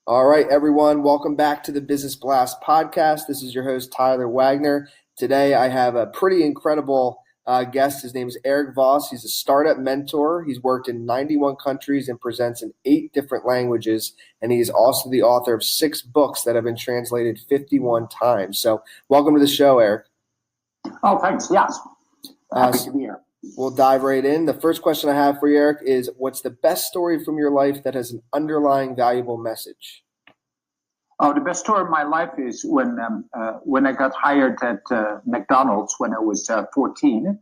All right, everyone, welcome back to the Business Blast podcast. This is your host, Tyler Wagner. Today, I have a pretty incredible guest. His name is Erik Vos. He's a startup mentor. He's worked in 91 countries and presents in 8 different languages. And he is also the author of 6 books that have been translated 51 times. So welcome to the show, Erik. Oh, thanks. Yes. Happy to be here. We'll dive right in. The first question I have for you, Erik, is what's the best story from your life that has an underlying valuable message? Oh, the best story of my life is when I got hired at McDonald's when I was 14,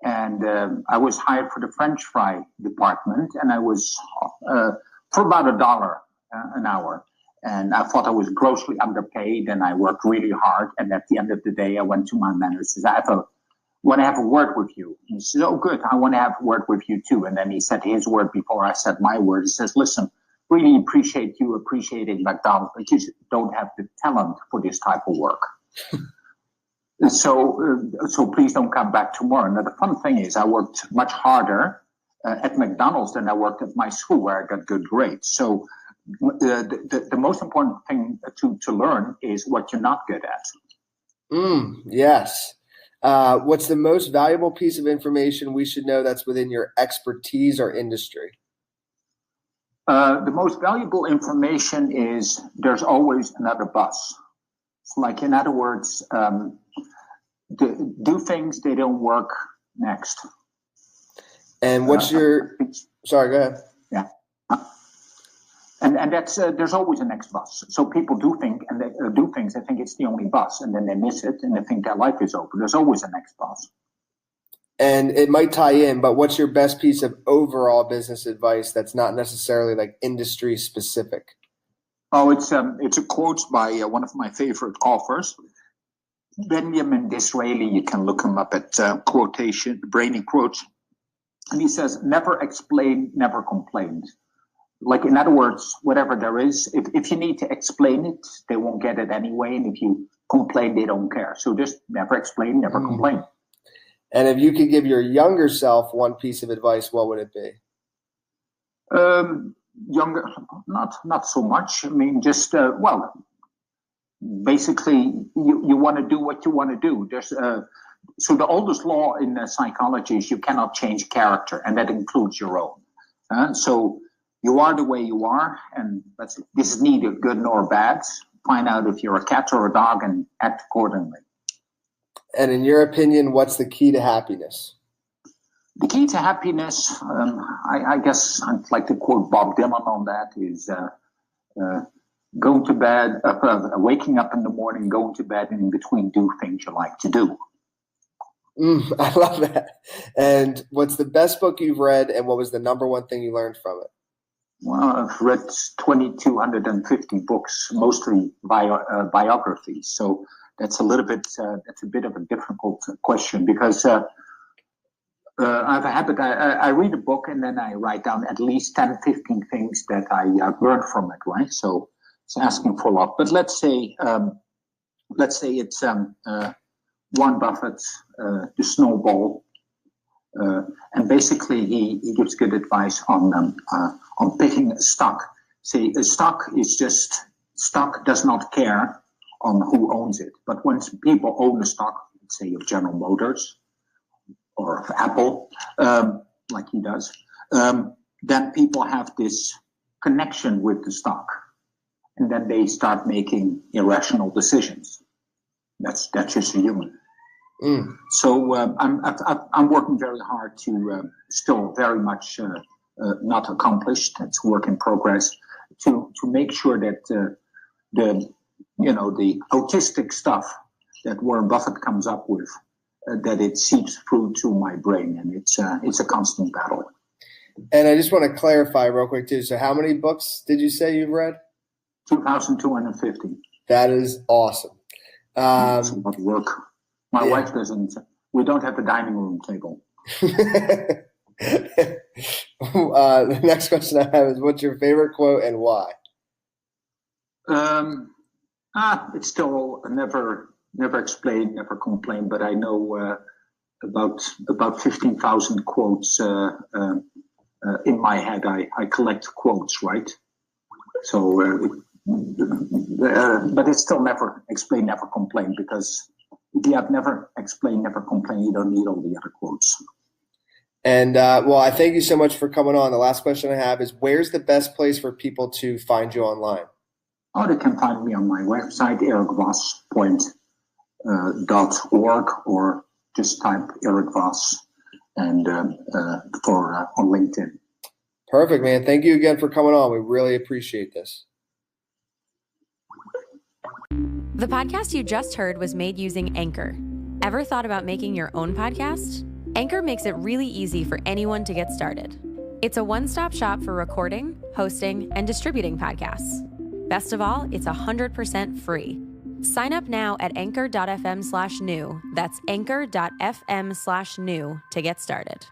and I was hired for the French fry department, and I was for about $1 an hour, and I thought I was grossly underpaid, and I worked really hard. And at the end of the day, I went to my manager and said, "I want to have a word with you." And he said, "Oh, good. I want to have a word with you too." And then he said his word before I said my word. He says, "Listen, really appreciate you appreciating McDonald's, but you don't have the talent for this type of work. So please don't come back tomorrow." Now, the fun thing is I worked much harder at McDonald's than I worked at my school where I got good grades. So the most important thing to learn is what you're not good at. Yes. What's the most valuable piece of information we should know that's within your expertise or industry? The most valuable information is there's always another bus. So like, in other words, do things, they don't work next. And what's sorry, go ahead. Yeah. And that's, there's always a next bus. So people do think, and they do things, they think it's the only bus, and then they miss it, and they think their life is over. There's always a next bus. And it might tie in, but what's your best piece of overall business advice that's not necessarily like industry specific? Oh, it's a quote by one of my favorite authors, Benjamin Disraeli. You can look him up at quotation, Brainy Quotes. And he says, "Never explain, never complain." Like, in other words, whatever there is, if you need to explain it, they won't get it anyway. And if you complain, they don't care. So just never explain, never complain. And if you could give your younger self one piece of advice, what would it be? Younger, not so much. I mean, just basically, you want to do what you want to do. There's so the oldest law in psychology is you cannot change character, and that includes your own. So you are the way you are, and this is neither good nor bad. Find out if you're a cat or a dog and act accordingly. And in your opinion, what's the key to happiness? The key to happiness, I guess I'd like to quote Bob Dylan on that, is going to bed, waking up in the morning, going to bed, and in between do things you like to do. I love that. And what's the best book you've read, and what was the number one thing you learned from it? Well, I've read 2,250 books, mostly biographies. So that's a bit of a difficult question, because I have a habit. I read a book and then I write down at least 10, 15 things that I learned from it, right? So it's asking for a lot. But let's say it's Warren Buffett's The Snowball. And basically he gives good advice on picking a stock. See, a stock does not care on who owns it. But once people own a stock, let's say of General Motors or of Apple, like he does, then people have this connection with the stock. And then they start making irrational decisions. That's just a human. So I'm working very hard to still very much not accomplished. It's work in progress to make sure that the autistic stuff that Warren Buffett comes up with, that it seeps through to my brain, and it's a constant battle. And I just want to clarify real quick too. So how many books did you say you've read? 2,250. That is awesome. It's a lot of work. My wife doesn't. We don't have a dining room table. The next question I have is, what's your favorite quote and why? It's still never explain, never complain. But I know about 15,000 quotes in my head. I collect quotes, right? So But it's still never explain, never complain, because if you have never explain, never complain, you don't need all the other quotes. And well, I thank you so much for coming on. The last question I have is, where's the best place for people to find you online? Oh, they can find me on my website, erikvos.org, or just type Erik Vos and on LinkedIn. Perfect, man. Thank you again for coming on. We really appreciate this. The podcast you just heard was made using Anchor. Ever thought about making your own podcast? Anchor makes it really easy for anyone to get started. It's a one-stop shop for recording, hosting, and distributing podcasts. Best of all, it's 100% free. Sign up now at anchor.fm/new. That's anchor.fm/new to get started.